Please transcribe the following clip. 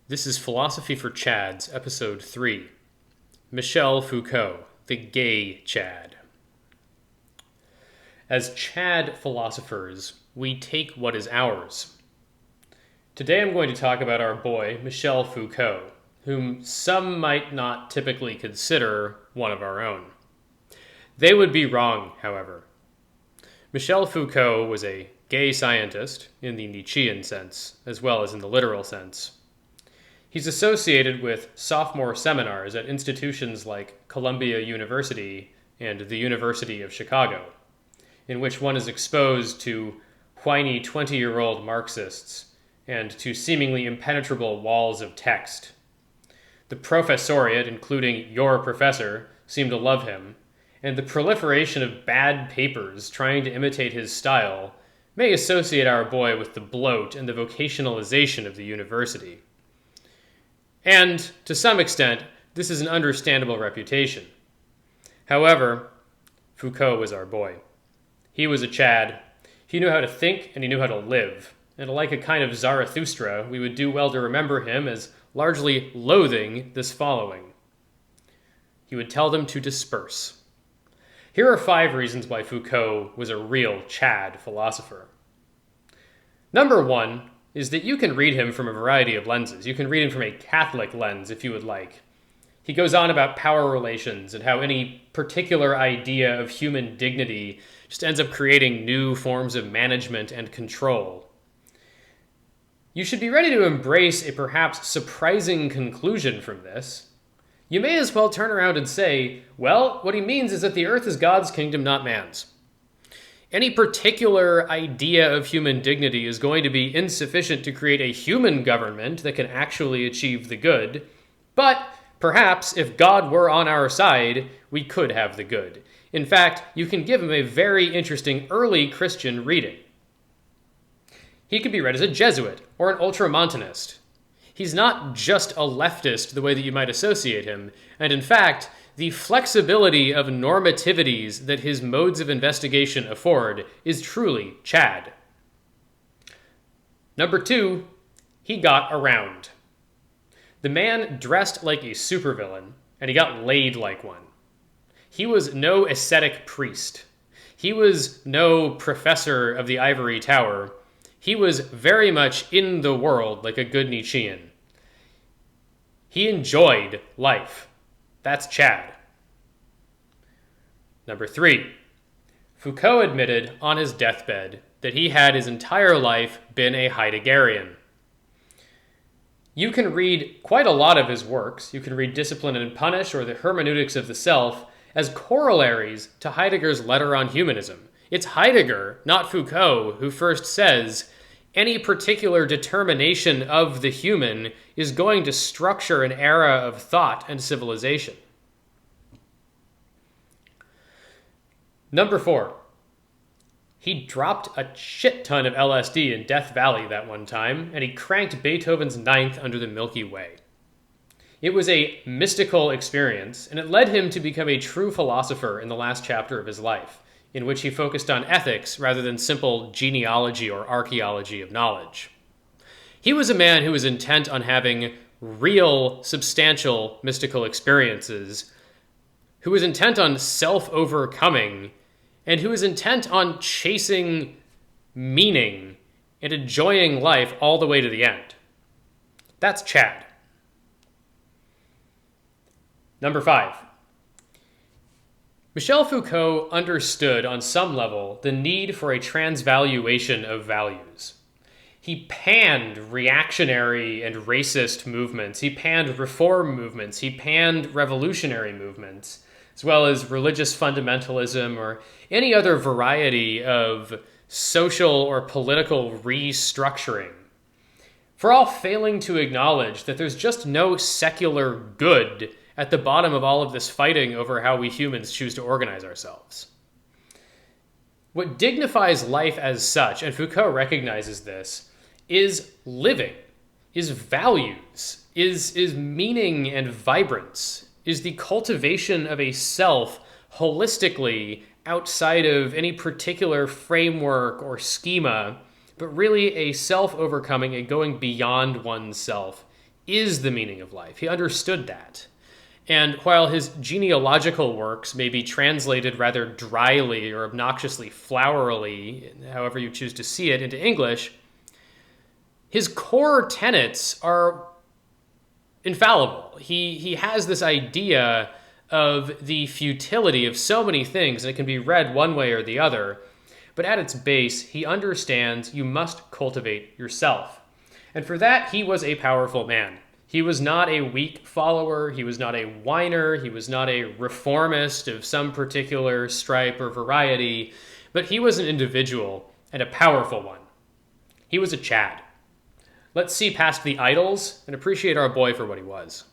This is Philosophy for Chads, Episode 3. Michel Foucault, the Gay Chad. As Chad philosophers, we take what is ours. Today I'm going to talk about our boy, Michel Foucault, whom some might not typically consider one of our own. They would be wrong, however. Michel Foucault was a gay scientist, in the Nietzschean sense, as well as in the literal sense. He's associated with sophomore seminars at institutions like Columbia University and the University of Chicago, in which one is exposed to whiny 20-year-old Marxists and to seemingly impenetrable walls of text. The professoriate, including your professor, seem to love him, and the proliferation of bad papers trying to imitate his style may associate our boy with the bloat and the vocationalization of the university. And, to some extent, this is an understandable reputation. However, Foucault was our boy. He was a Chad. He knew how to think and he knew how to live. And like a kind of Zarathustra, we would do well to remember him as largely loathing this following. He would tell them to disperse. Here are 5 reasons why Foucault was a real Chad philosopher. Number 1 is that you can read him from a variety of lenses. You can read him from a Catholic lens, if you would like. He goes on about power relations and how any particular idea of human dignity just ends up creating new forms of management and control. You should be ready to embrace a perhaps surprising conclusion from this. You may as well turn around and say, well, what he means is that the earth is God's kingdom, not man's. Any particular idea of human dignity is going to be insufficient to create a human government that can actually achieve the good. But perhaps if God were on our side, we could have the good. In fact, you can give him a very interesting early Christian reading. He could be read as a Jesuit or an ultramontanist. He's not just a leftist the way that you might associate him, and in fact, the flexibility of normativities that his modes of investigation afford is truly Chad. Number 2, he got around. The man dressed like a supervillain, and he got laid like one. He was no ascetic priest. He was no professor of the ivory tower. He was very much in the world like a good Nietzschean. He enjoyed life. That's Chad. Number 3, Foucault admitted on his deathbed that he had his entire life been a Heideggerian. You can read quite a lot of his works. You can read Discipline and Punish or The Hermeneutics of the Self as corollaries to Heidegger's Letter on Humanism. It's Heidegger, not Foucault, who first says, any particular determination of the human is going to structure an era of thought and civilization. Number 4, he dropped a shit ton of LSD in Death Valley that one time, and he cranked Beethoven's Ninth under the Milky Way. It was a mystical experience, and it led him to become a true philosopher in the last chapter of his life, in which he focused on ethics rather than simple genealogy or archaeology of knowledge. He was a man who was intent on having real, substantial mystical experiences, who was intent on self-overcoming, and who was intent on chasing meaning and enjoying life all the way to the end. That's Chad. Number 5. Michel Foucault understood on some level the need for a transvaluation of values. He panned reactionary and racist movements. He panned reform movements. He panned revolutionary movements, as well as religious fundamentalism or any other variety of social or political restructuring, for all failing to acknowledge that there's just no secular good at the bottom of all of this fighting over how we humans choose to organize ourselves. What dignifies life as such, and Foucault recognizes this, is living, is values, is meaning and vibrance, is the cultivation of a self holistically outside of any particular framework or schema, but really a self-overcoming, a going beyond oneself is the meaning of life. He understood that. And while his genealogical works may be translated rather dryly or obnoxiously flowery, however you choose to see it, into English, his core tenets are infallible. He has this idea of the futility of so many things, and it can be read one way or the other. But at its base, he understands you must cultivate yourself. And for that, he was a powerful man. He was not a weak follower. He was not a whiner. He was not a reformist of some particular stripe or variety. But he was an individual, and a powerful one. He was a Chad. Let's see past the idols and appreciate our boy for what he was.